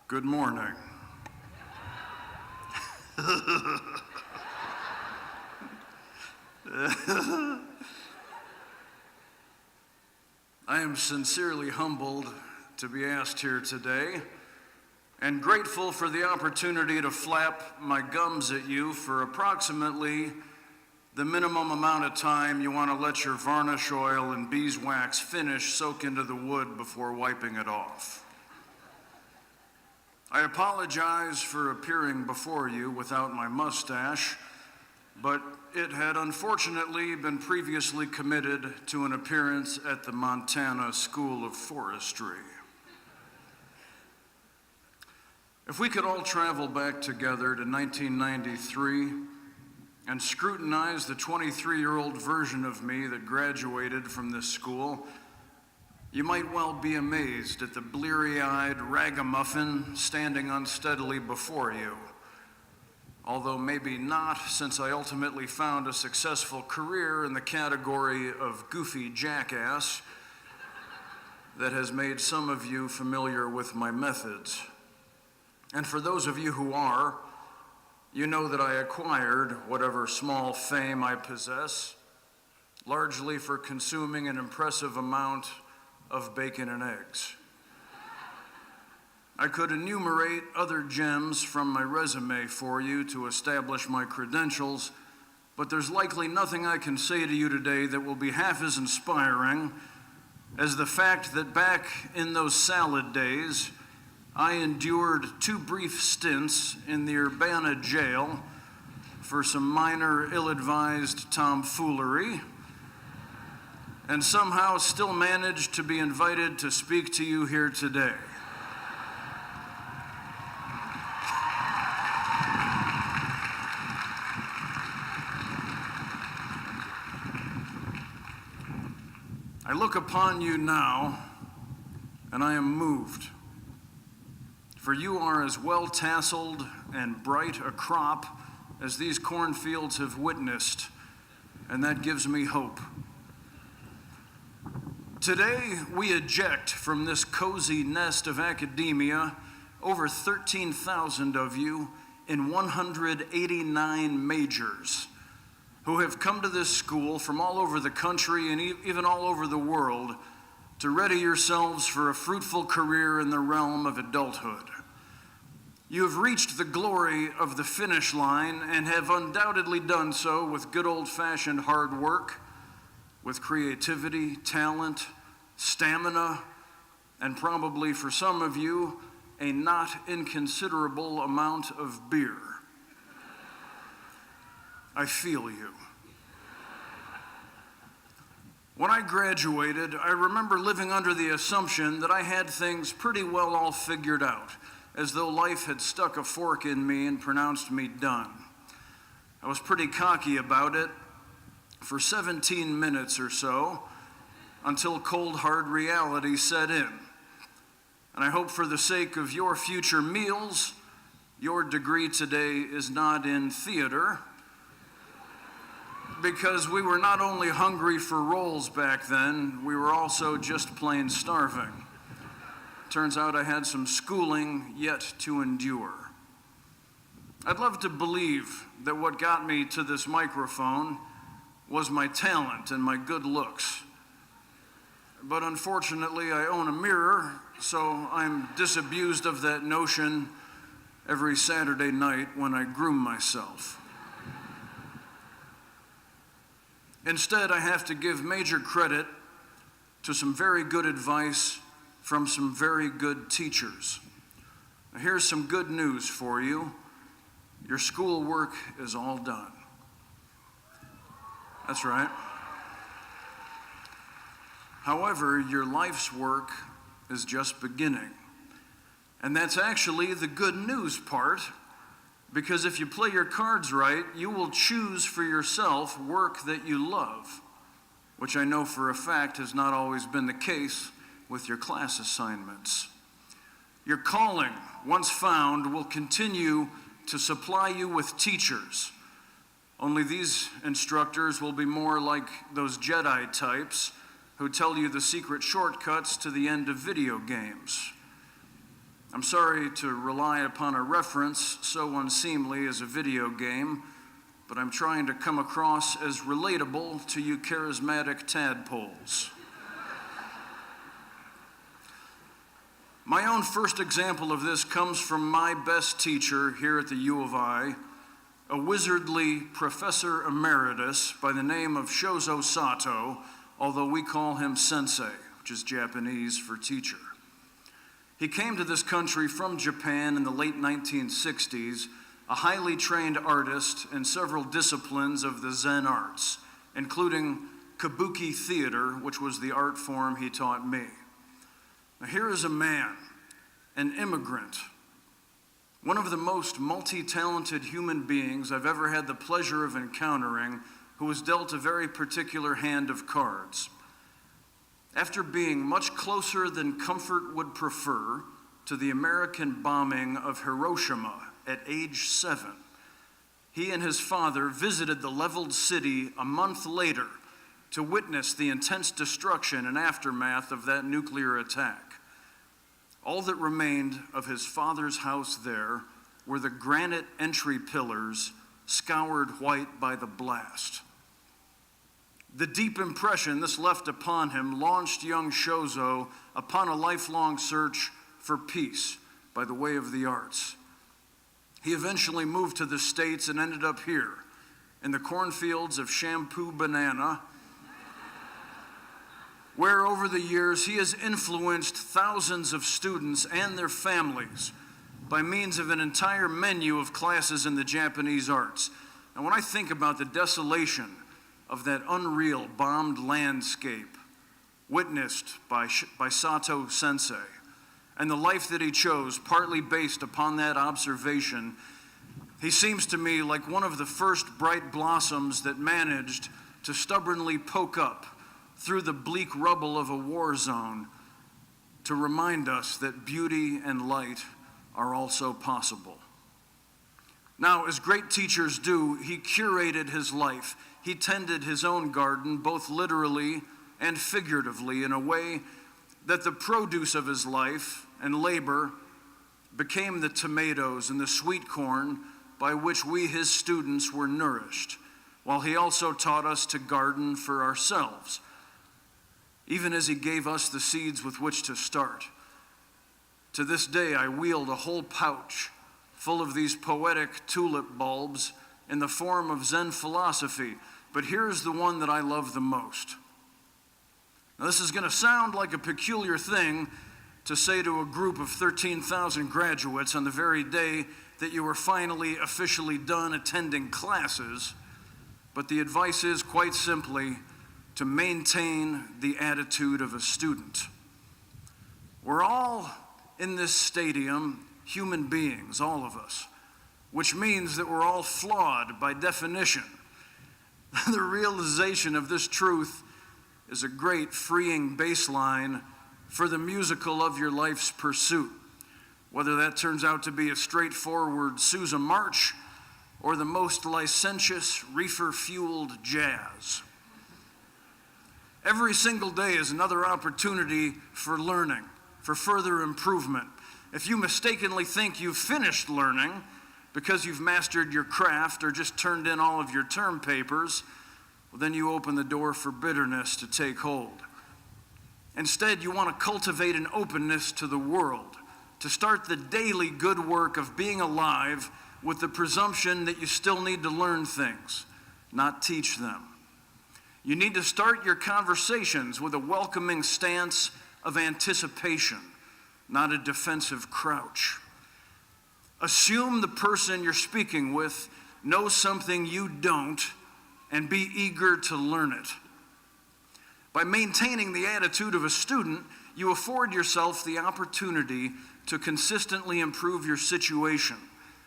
Good morning. I am sincerely humbled to be asked here today and grateful for the opportunity to flap my gums at you for approximately the minimum amount of time you want to let your varnish oil and beeswax finish soak into the wood before wiping it off. I apologize for appearing before you without my mustache, but it had unfortunately been previously committed to an appearance at the Montana School of Forestry. If we could all travel back together to 1993 and scrutinize the 23-year-old version of me that graduated from this school, you might well be amazed at the bleary-eyed ragamuffin standing unsteadily before you. Although maybe not, since I ultimately found a successful career in the category of goofy jackass that has made some of you familiar with my methods. And for those of you who are, you know that I acquired whatever small fame I possess, largely for consuming an impressive amount of bacon and eggs. I could enumerate other gems from my resume for you to establish my credentials, but there's likely nothing I can say to you today that will be half as inspiring as the fact that back in those salad days, I endured 2 brief stints in the Urbana jail for some minor ill-advised tomfoolery, and somehow still managed to be invited to speak to you here today. I look upon you now, and I am moved, for you are as well tasseled and bright a crop as these cornfields have witnessed, and that gives me hope. Today, we eject from this cozy nest of academia over 13,000 of you in 189 majors who have come to this school from all over the country and even all over the world to ready yourselves for a fruitful career in the realm of adulthood. You have reached the glory of the finish line and have undoubtedly done so with good old-fashioned hard work, with creativity, talent, stamina, and probably for some of you, a not inconsiderable amount of beer. I feel you. When I graduated, I remember living under the assumption that I had things pretty well all figured out, as though life had stuck a fork in me and pronounced me done. I was pretty cocky about it for 17 minutes or so, until cold, hard reality set in. And I hope for the sake of your future meals, your degree today is not in theater, because we were not only hungry for rolls back then, we were also just plain starving. Turns out I had some schooling yet to endure. I'd love to believe that what got me to this microphone was my talent and my good looks. But unfortunately, I own a mirror, so I'm disabused of that notion every Saturday night when I groom myself. Instead, I have to give major credit to some very good advice from some very good teachers. Now, here's some good news for you. Your schoolwork is all done. That's right. However, your life's work is just beginning. And that's actually the good news part, because if you play your cards right, you will choose for yourself work that you love, which I know for a fact has not always been the case with your class assignments. Your calling, once found, will continue to supply you with teachers. Only these instructors will be more like those Jedi types who tell you the secret shortcuts to the end of video games. I'm sorry to rely upon a reference so unseemly as a video game, but I'm trying to come across as relatable to you charismatic tadpoles. My own first example of this comes from my best teacher here at the U of I, a wizardly professor emeritus by the name of Shozo Sato, although we call him sensei, which is Japanese for teacher. He came to this country from Japan in the late 1960s, a highly trained artist in several disciplines of the Zen arts, including kabuki theater, which was the art form he taught me. Now, here is a man, an immigrant, one of the most multi-talented human beings I've ever had the pleasure of encountering, who was dealt a very particular hand of cards. After being much closer than comfort would prefer to the American bombing of Hiroshima at age 7, he and his father visited the leveled city a month later to witness the intense destruction and aftermath of that nuclear attack. All that remained of his father's house there were the granite entry pillars scoured white by the blast. The deep impression this left upon him launched young Shozo upon a lifelong search for peace by the way of the arts. He eventually moved to the States and ended up here, in the cornfields of Shampoo Banana, where over the years he has influenced thousands of students and their families by means of an entire menu of classes in the Japanese arts. And when I think about the desolation of that unreal bombed landscape witnessed by Sato Sensei, and the life that he chose partly based upon that observation, he seems to me like one of the first bright blossoms that managed to stubbornly poke up through the bleak rubble of a war zone to remind us that beauty and light are also possible. Now, as great teachers do, he curated his life. He tended his own garden, both literally and figuratively, in a way that the produce of his life and labor became the tomatoes and the sweet corn by which we, his students, were nourished, while he also taught us to garden for ourselves, even as he gave us the seeds with which to start. To this day, I wield a whole pouch full of these poetic tulip bulbs in the form of Zen philosophy, but here's the one that I love the most. Now, this is going to sound like a peculiar thing to say to a group of 13,000 graduates on the very day that you were finally officially done attending classes, but the advice is quite simply to maintain the attitude of a student. We're all in this stadium human beings, all of us, which means that we're all flawed by definition. The realization of this truth is a great freeing baseline for the musical of your life's pursuit, whether that turns out to be a straightforward Sousa march or the most licentious reefer-fueled jazz. Every single day is another opportunity for learning, for further improvement. If you mistakenly think you've finished learning because you've mastered your craft or just turned in all of your term papers, well, then you open the door for bitterness to take hold. Instead, you want to cultivate an openness to the world, to start the daily good work of being alive with the presumption that you still need to learn things, not teach them. You need to start your conversations with a welcoming stance of anticipation, not a defensive crouch. Assume the person you're speaking with knows something you don't, and be eager to learn it. By maintaining the attitude of a student, you afford yourself the opportunity to consistently improve your situation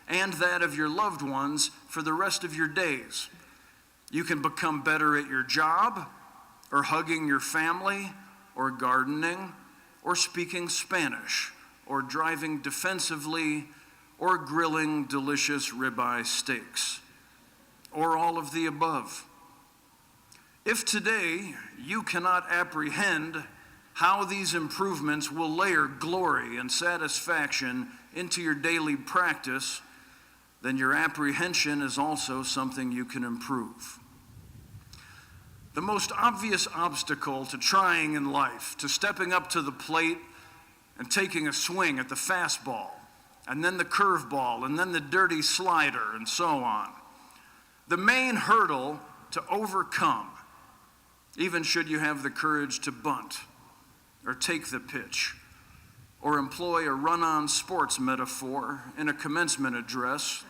and that of your loved ones for the rest of your days. You can become better at your job, or hugging your family, or gardening, or speaking Spanish, or driving defensively, or grilling delicious ribeye steaks, or all of the above. If today you cannot apprehend how these improvements will layer glory and satisfaction into your daily practice, then your apprehension is also something you can improve. The most obvious obstacle to trying in life, to stepping up to the plate and taking a swing at the fastball, and then the curveball, and then the dirty slider, and so on. The main hurdle to overcome, even should you have the courage to bunt, or take the pitch, or employ a run-on sports metaphor in a commencement address,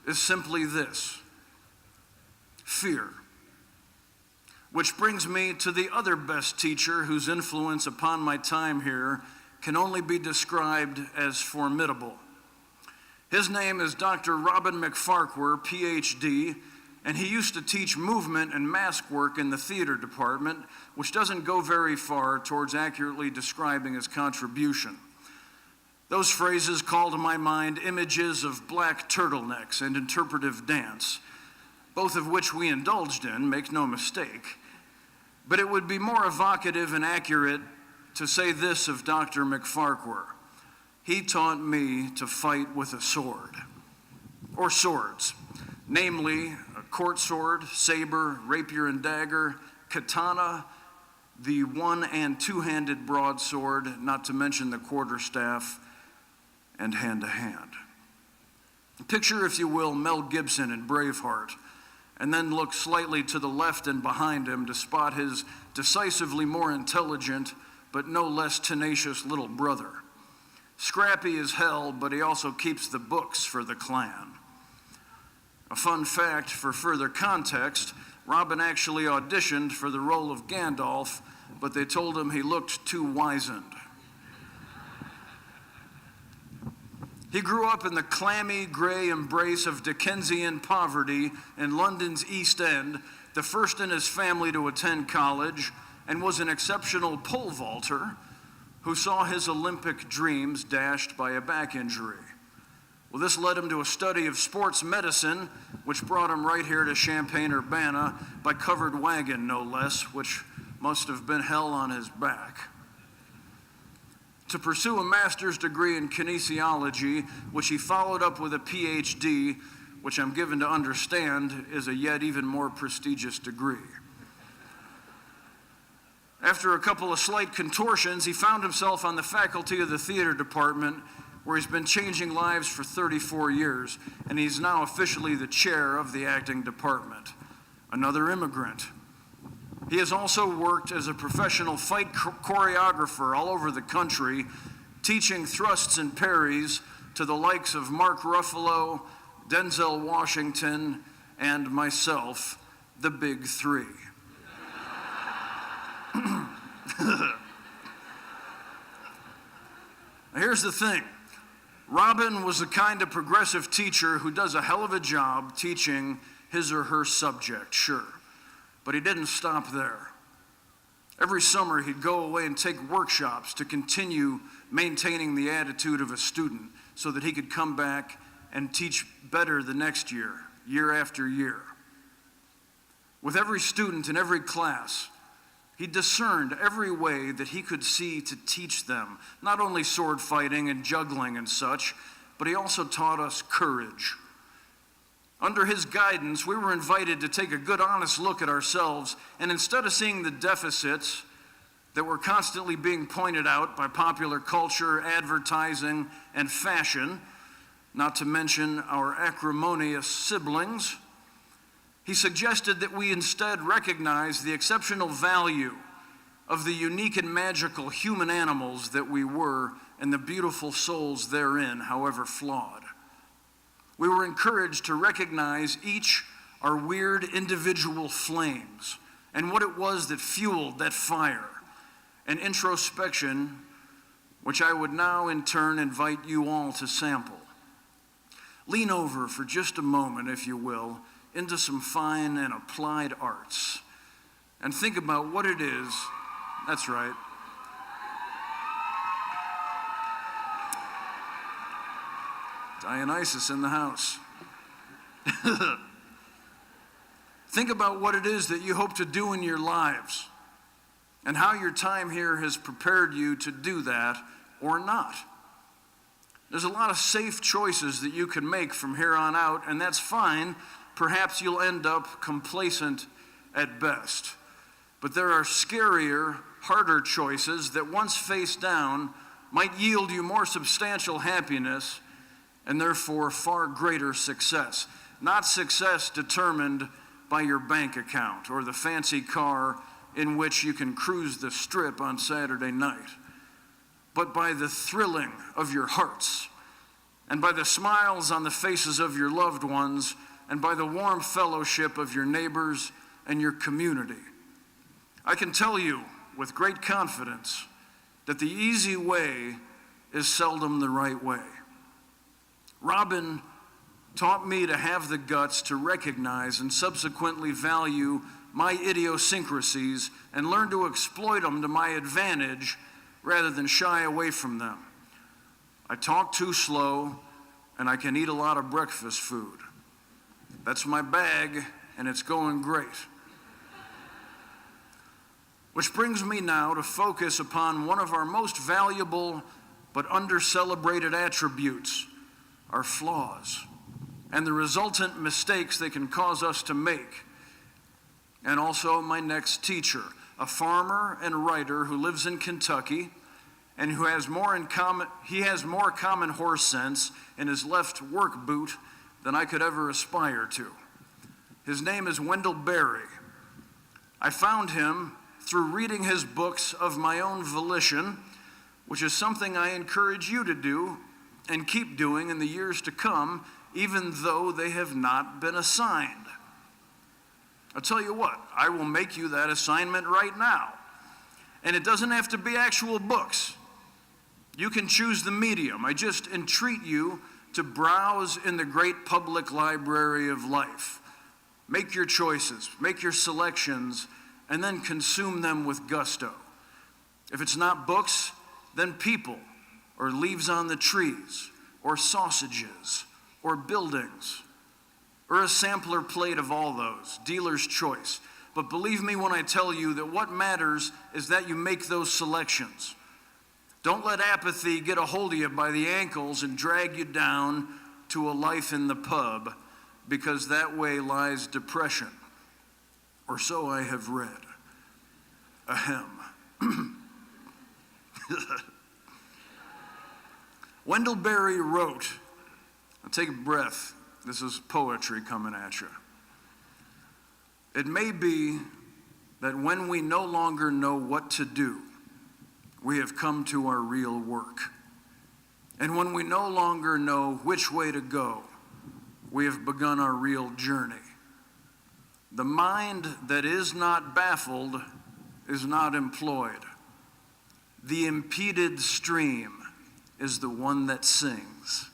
is simply this: fear. Which brings me to the other best teacher whose influence upon my time here can only be described as formidable. His name is Dr. Robin McFarquhar, PhD, and he used to teach movement and mask work in the theater department, which doesn't go very far towards accurately describing his contribution. Those phrases call to my mind images of black turtlenecks and interpretive dance, both of which we indulged in, make no mistake. But it would be more evocative and accurate to say this of Dr. McFarquhar: he taught me to fight with a sword, or swords, namely a court sword, saber, rapier and dagger, katana, the one- and two-handed broadsword, not to mention the quarterstaff, and hand-to-hand. Picture, if you will, Mel Gibson in Braveheart, and then look slightly to the left and behind him to spot his decisively more intelligent but no less tenacious little brother. Scrappy as hell, but he also keeps the books for the clan. A fun fact for further context: Robin actually auditioned for the role of Gandalf, but they told him he looked too wizened. He grew up in the clammy gray embrace of Dickensian poverty in London's East End, the first in his family to attend college, and was an exceptional pole vaulter who saw his Olympic dreams dashed by a back injury. Well, this led him to a study of sports medicine, which brought him right here to Champaign-Urbana by covered wagon, no less, which must have been hell on his back. To pursue a master's degree in kinesiology, which he followed up with a PhD, which I'm given to understand is a yet even more prestigious degree. After a couple of slight contortions, he found himself on the faculty of the theater department, where he's been changing lives for 34 years, and he's now officially the chair of the acting department. Another immigrant. He has also worked as a professional fight choreographer all over the country, teaching thrusts and parries to the likes of Mark Ruffalo, Denzel Washington, and myself, the Big Three. Here's the thing. Robin was the kind of progressive teacher who does a hell of a job teaching his or her subject, sure. But he didn't stop there. Every summer, he'd go away and take workshops to continue maintaining the attitude of a student so that he could come back and teach better the next year, year after year. With every student in every class, he discerned every way that he could see to teach them, not only sword fighting and juggling and such, but he also taught us courage. Under his guidance, we were invited to take a good, honest look at ourselves, and instead of seeing the deficits that were constantly being pointed out by popular culture, advertising, and fashion, not to mention our acrimonious siblings, he suggested that we instead recognize the exceptional value of the unique and magical human animals that we were and the beautiful souls therein, however flawed. We were encouraged to recognize each our weird individual flames and what it was that fueled that fire, an introspection which I would now in turn invite you all to sample. Lean over for just a moment, if you will, into some fine and applied arts and think about what it is. That's right. Dionysus in the house. Think about what it is that you hope to do in your lives. and how your time here has prepared you to do that or not. There's a lot of safe choices that you can make from here on out, and that's fine. Perhaps you'll end up complacent at best. But there are scarier, harder choices that once faced down might yield you more substantial happiness and therefore far greater success. Not success determined by your bank account or the fancy car in which you can cruise the strip on Saturday night, but by the thrilling of your hearts, and by the smiles on the faces of your loved ones, and by the warm fellowship of your neighbors and your community. I can tell you with great confidence that the easy way is seldom the right way. Robin taught me to have the guts to recognize and subsequently value my idiosyncrasies and learn to exploit them to my advantage rather than shy away from them. I talk too slow, and I can eat a lot of breakfast food. That's my bag, and it's going great. Which brings me now to focus upon one of our most valuable but under-celebrated attributes, our flaws, and the resultant mistakes they can cause us to make. And also my next teacher, a farmer and writer who lives in Kentucky and who has more common horse sense in his left work boot than I could ever aspire to. His name is Wendell Berry. I found him through reading his books of my own volition, which is something I encourage you to do and keep doing in the years to come, even though they have not been assigned. I'll tell you what, I will make you that assignment right now. And it doesn't have to be actual books. You can choose the medium. I just entreat you to browse in the great public library of life. Make your choices, make your selections, and then consume them with gusto. If it's not books, then people, or leaves on the trees, or sausages, or buildings, or a sampler plate of all those, dealer's choice. But believe me when I tell you that what matters is that you make those selections. Don't let apathy get a hold of you by the ankles and drag you down to a life in the pub, because that way lies depression. Or so I have read. Ahem. Wendell Berry wrote, now take a breath, this is poetry coming at you. It may be that when we no longer know what to do, we have come to our real work. And when we no longer know which way to go, we have begun our real journey. The mind that is not baffled is not employed. The impeded stream is the one that sings.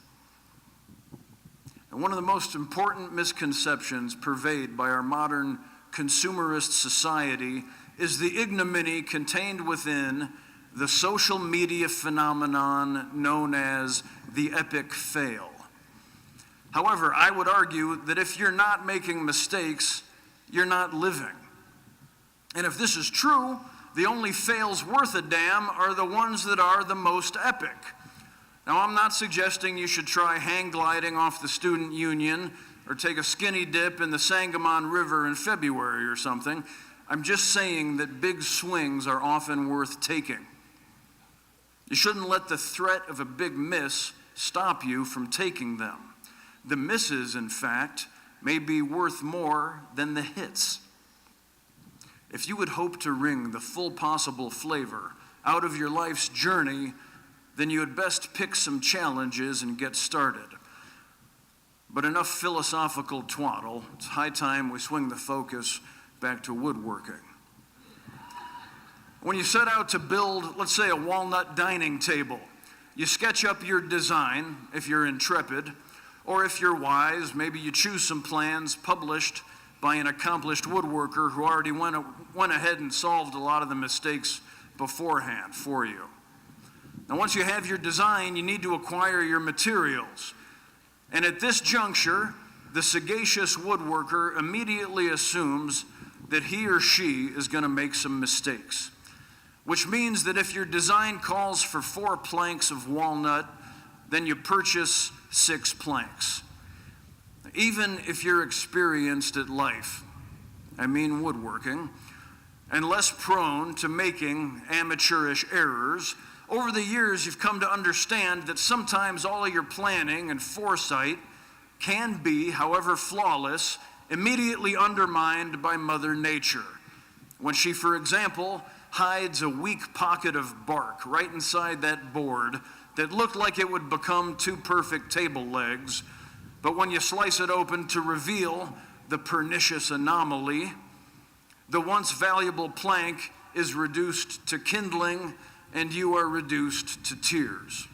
And one of the most important misconceptions pervaded by our modern consumerist society is the ignominy contained within the social media phenomenon known as the epic fail. However, I would argue that if you're not making mistakes, you're not living. And if this is true, the only fails worth a damn are the ones that are the most epic. Now, I'm not suggesting you should try hang gliding off the student union or take a skinny dip in the Sangamon River in February or something. I'm just saying that big swings are often worth taking. You shouldn't let the threat of a big miss stop you from taking them. The misses, in fact, may be worth more than the hits. If you would hope to wring the full possible flavor out of your life's journey, then you had best pick some challenges and get started. But enough philosophical twaddle. It's high time we swing the focus back to woodworking. When you set out to build, let's say, a walnut dining table, you sketch up your design, if you're intrepid, or if you're wise, maybe you choose some plans published by an accomplished woodworker who already went ahead and solved a lot of the mistakes beforehand for you. Now, once you have your design, you need to acquire your materials. And at this juncture, the sagacious woodworker immediately assumes that he or she is going to make some mistakes. which means that if your design calls for 4 planks of walnut, then you purchase 6 planks. Even if you're experienced at life, I mean woodworking, and less prone to making amateurish errors, over the years you've come to understand that sometimes all of your planning and foresight can be, however flawless, immediately undermined by Mother Nature. When she, for example, hides a weak pocket of bark right inside that board that looked like it would become 2 perfect table legs, but when you slice it open to reveal the pernicious anomaly, the once valuable plank is reduced to kindling and you are reduced to tears.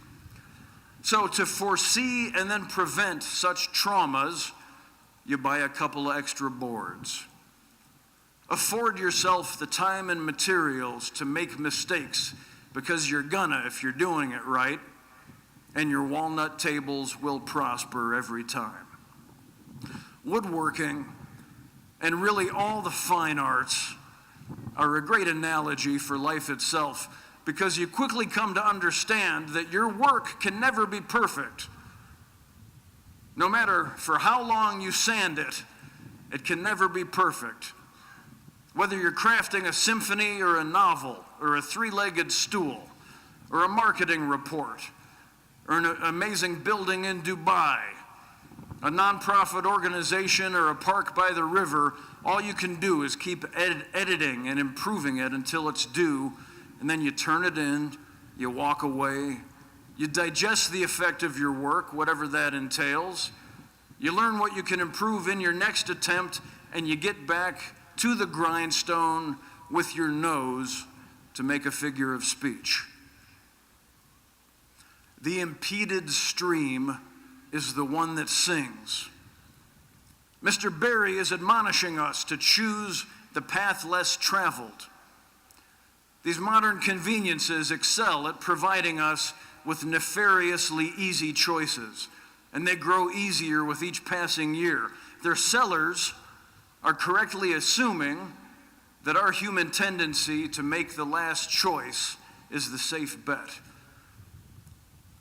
So to foresee and then prevent such traumas, you buy a couple of extra boards. Afford yourself the time and materials to make mistakes, because you're gonna if you're doing it right, and your walnut tables will prosper every time. Woodworking, and really all the fine arts, are a great analogy for life itself, because you quickly come to understand that your work can never be perfect. No matter for how long you sand it, it can never be perfect. Whether you're crafting a symphony or a novel or a 3-legged stool or a marketing report or an amazing building in Dubai, a nonprofit organization or a park by the river, all you can do is keep editing and improving it until it's due, and then you turn it in, you walk away, you digest the effect of your work, whatever that entails, you learn what you can improve in your next attempt, and you get back to the grindstone with your nose to make a figure of speech. The impeded stream is the one that sings. Mr. Barry is admonishing us to choose the path less traveled. These modern conveniences excel at providing us with nefariously easy choices, and they grow easier with each passing year. Their sellers are correctly assuming that our human tendency to make the last choice is the safe bet.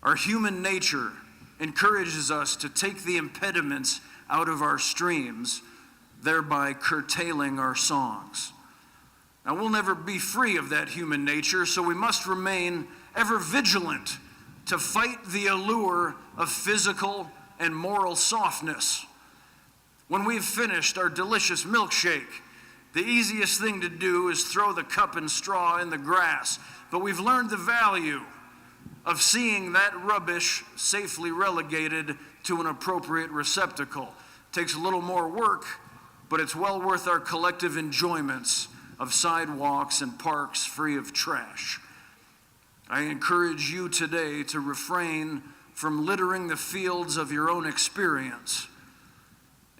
Our human nature encourages us to take the impediments out of our streams, thereby curtailing our songs. Now, we'll never be free of that human nature, so we must remain ever vigilant to fight the allure of physical and moral softness. When we've finished our delicious milkshake, the easiest thing to do is throw the cup and straw in the grass, but we've learned the value of seeing that rubbish safely relegated to an appropriate receptacle. It takes a little more work, but it's well worth our collective enjoyments of sidewalks and parks free of trash. I encourage you today to refrain from littering the fields of your own experience.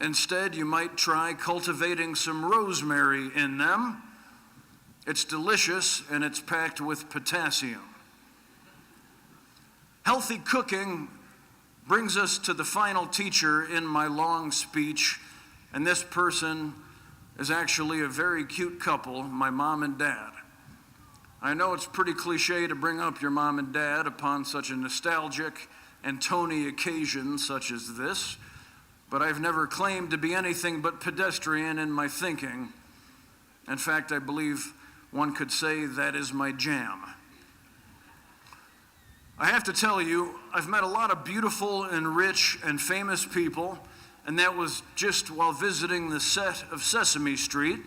Instead, you might try cultivating some rosemary in them. It's delicious and it's packed with potassium. Healthy cooking brings us to the final teacher in my long speech, and this person is actually a very cute couple, my mom and dad. I know it's pretty cliche to bring up your mom and dad upon such a nostalgic and Tony occasion such as this, but I've never claimed to be anything but pedestrian in my thinking. In fact, I believe one could say that is my jam. I have to tell you, I've met a lot of beautiful and rich and famous people, and that was just while visiting the set of Sesame Street.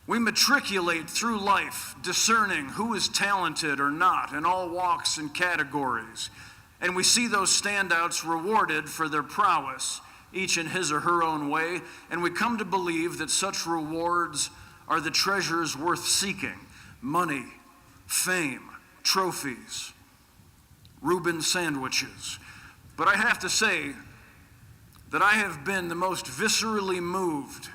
We matriculate through life, discerning who is talented or not in all walks and categories. And we see those standouts rewarded for their prowess, each in his or her own way, and we come to believe that such rewards are the treasures worth seeking: money, fame, trophies, Reuben sandwiches. But I have to say that I have been the most viscerally moved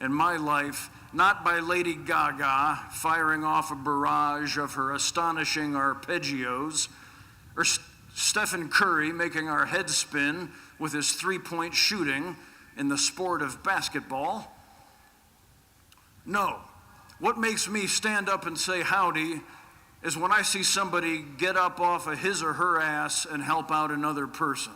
in my life, not by Lady Gaga firing off a barrage of her astonishing arpeggios, or Stephen Curry making our heads spin with his three-point shooting in the sport of basketball. No, What makes me stand up and say howdy is when I see somebody get up off of his or her ass and help out another person.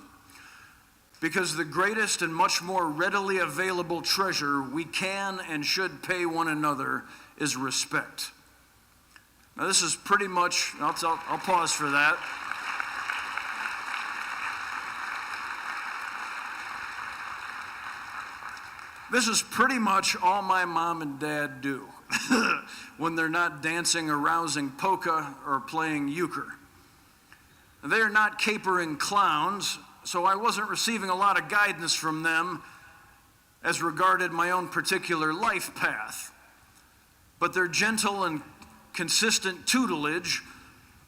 Because the greatest and much more readily available treasure we can and should pay one another is respect. Now this is pretty much, I'll pause for that. This is pretty much all my mom and dad do when they're not dancing a rousing polka or playing euchre. They're not capering clowns, so I wasn't receiving a lot of guidance from them as regarded my own particular life path. But their gentle and consistent tutelage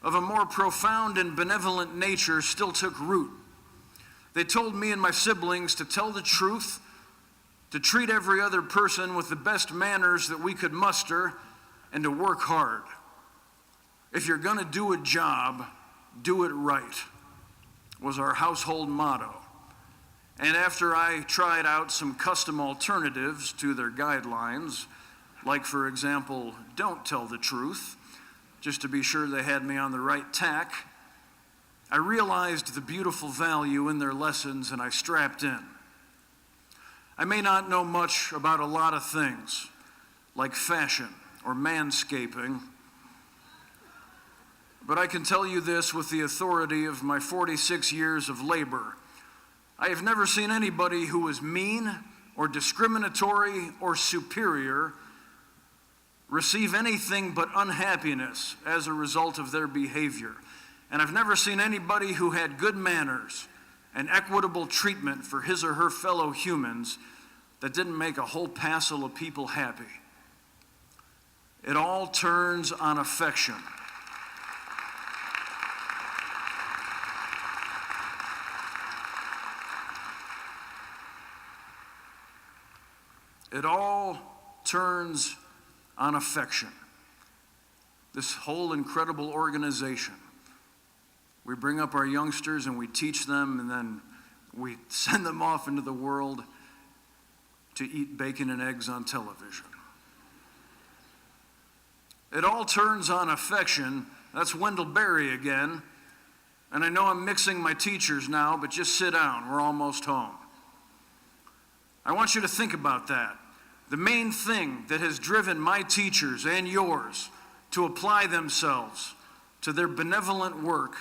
of a more profound and benevolent nature still took root. They told me and my siblings to tell the truth, to treat every other person with the best manners that we could muster, and to work hard. If you're gonna do a job, do it right, was our household motto. And after I tried out some custom alternatives to their guidelines, like for example, don't tell the truth, just to be sure they had me on the right tack, I realized the beautiful value in their lessons and I strapped in. I may not know much about a lot of things, like fashion or manscaping, but I can tell you this with the authority of my 46 years of labor. I have never seen anybody who was mean or discriminatory or superior receive anything but unhappiness as a result of their behavior. And I've never seen anybody who had good manners and equitable treatment for his or her fellow humans that didn't make a whole passel of people happy. It all turns on affection. It all turns on affection. This whole incredible organization. We bring up our youngsters and we teach them, and then we send them off into the world to eat bacon and eggs on television. It all turns on affection. That's Wendell Berry again. And I know I'm mixing my teachers now, but just sit down. We're almost home. I want you to think about that. The main thing that has driven my teachers and yours to apply themselves to their benevolent work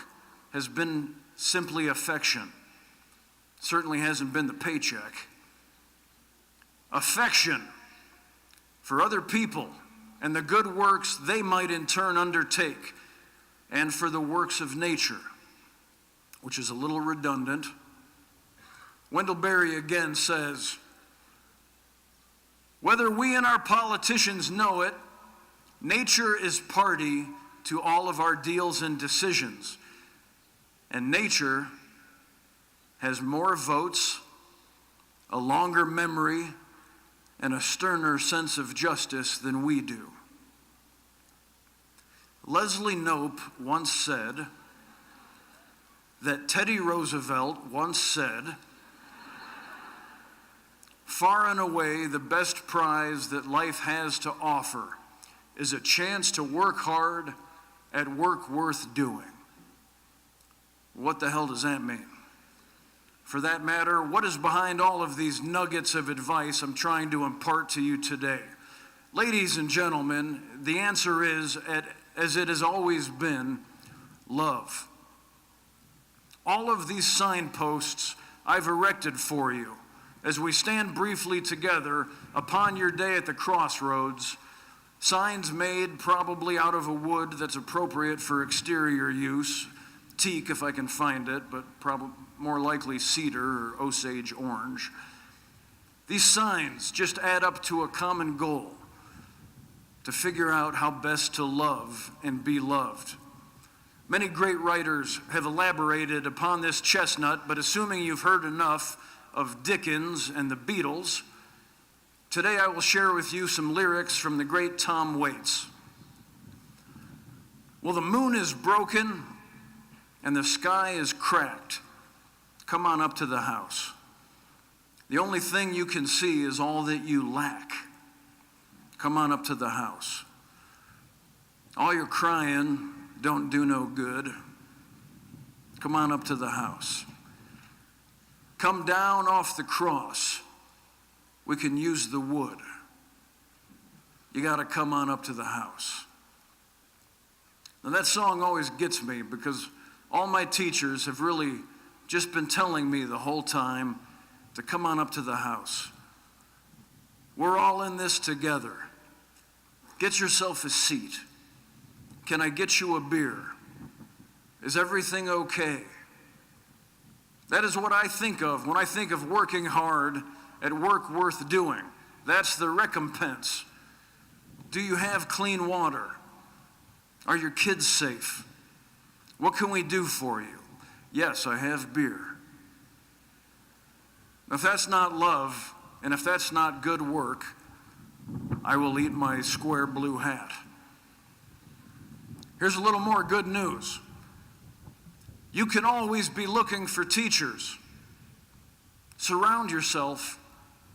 has been simply affection. Certainly hasn't been the paycheck. Affection for other people and the good works they might in turn undertake, and for the works of nature, which is a little redundant. Wendell Berry again says, whether we and our politicians know it, nature is party to all of our deals and decisions. And nature has more votes, a longer memory, and a sterner sense of justice than we do. Leslie Knope once said that Teddy Roosevelt once said, far and away the best prize that life has to offer is a chance to work hard at work worth doing. What the hell does that mean? For that matter, what is behind all of these nuggets of advice I'm trying to impart to you today? Ladies and gentlemen, the answer is, as it has always been, love. All of these signposts I've erected for you as we stand briefly together upon your day at the crossroads, signs made probably out of a wood that's appropriate for exterior use, teak if I can find it, but probably more likely cedar or Osage orange. These signs just add up to a common goal, to figure out how best to love and be loved. Many great writers have elaborated upon this chestnut, but assuming you've heard enough of Dickens and the Beatles, today I will share with you some lyrics from the great Tom Waits. Well, the moon is broken and the sky is cracked. Come on up to the house. The only thing you can see is all that you lack. come on up to the house. All your crying don't do no good. Come on up to the house. Come down off the cross. We can use the wood. You got to come on up to the house. Now that song always gets me because all my teachers have really just been telling me the whole time to come on up to the house. We're all in this together. Get yourself a seat. Can I get you a beer? Is everything okay? That is what I think of when I think of working hard at work worth doing. That's the recompense. Do you have clean water? Are your kids safe? What can we do for you? Yes, I have beer. If that's not love, and if that's not good work, I will eat my square blue hat. Here's a little more good news. You can always be looking for teachers. Surround yourself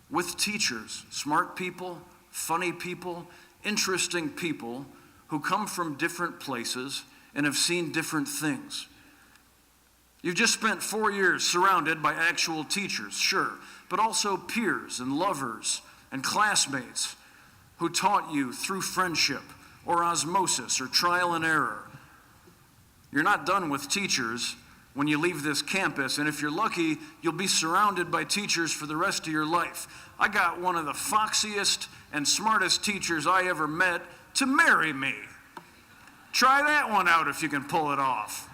with teachers, smart people, funny people, interesting people who come from different places and have seen different things. You've just spent 4 years surrounded by actual teachers, sure, but also peers and lovers and classmates who taught you through friendship or osmosis or trial and error. You're not done with teachers when you leave this campus, and if you're lucky, you'll be surrounded by teachers for the rest of your life. I got one of the foxiest and smartest teachers I ever met to marry me. Try that one out if you can pull it off.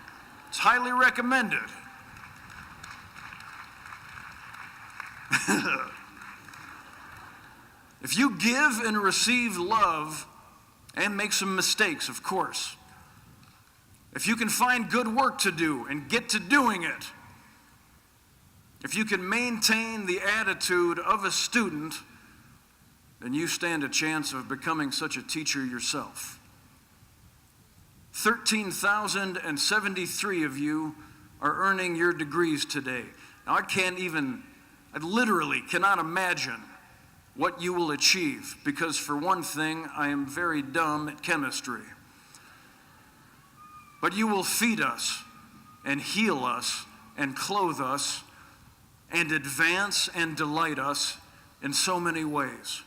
It's highly recommended. If you give and receive love, and make some mistakes, of course, if you can find good work to do and get to doing it, if you can maintain the attitude of a student, then you stand a chance of becoming such a teacher yourself. 13,073 of you are earning your degrees today. Now, I literally cannot imagine what you will achieve, because for one thing, I am very dumb at chemistry. But you will feed us and heal us and clothe us and advance and delight us in so many ways.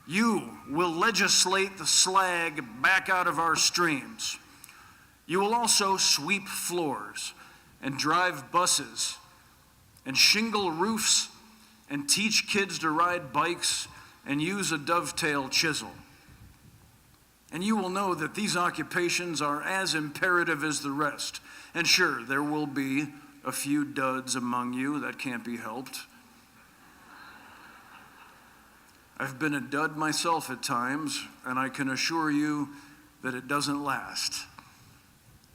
You will legislate the slag back out of our streams. You will also sweep floors and drive buses and shingle roofs and teach kids to ride bikes and use a dovetail chisel. And you will know that these occupations are as imperative as the rest. And sure, there will be a few duds among you. That can't be helped. I've been a dud myself at times, and I can assure you that it doesn't last.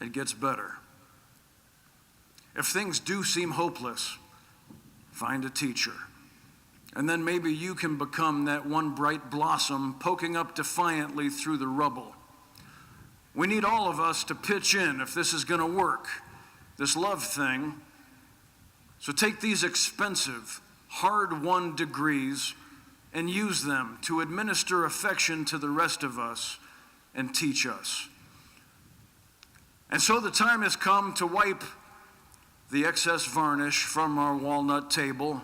It gets better. If things do seem hopeless, find a teacher. And then maybe you can become that one bright blossom poking up defiantly through the rubble. We need all of us to pitch in if this is going to work, this love thing. So take these expensive, hard-won degrees and use them to administer affection to the rest of us and teach us. And so the time has come to wipe the excess varnish from our walnut table.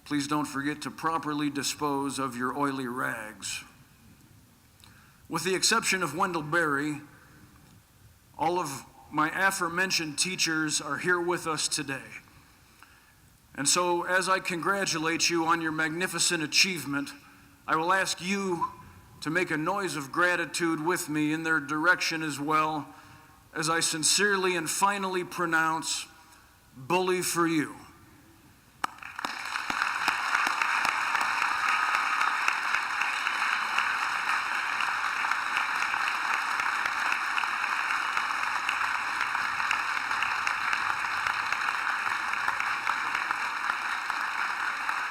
Please don't forget to properly dispose of your oily rags. With the exception of Wendell Berry, all of my aforementioned teachers are here with us today. And so, as I congratulate you on your magnificent achievement, I will ask you to make a noise of gratitude with me in their direction as well, as I sincerely and finally pronounce, bully for you.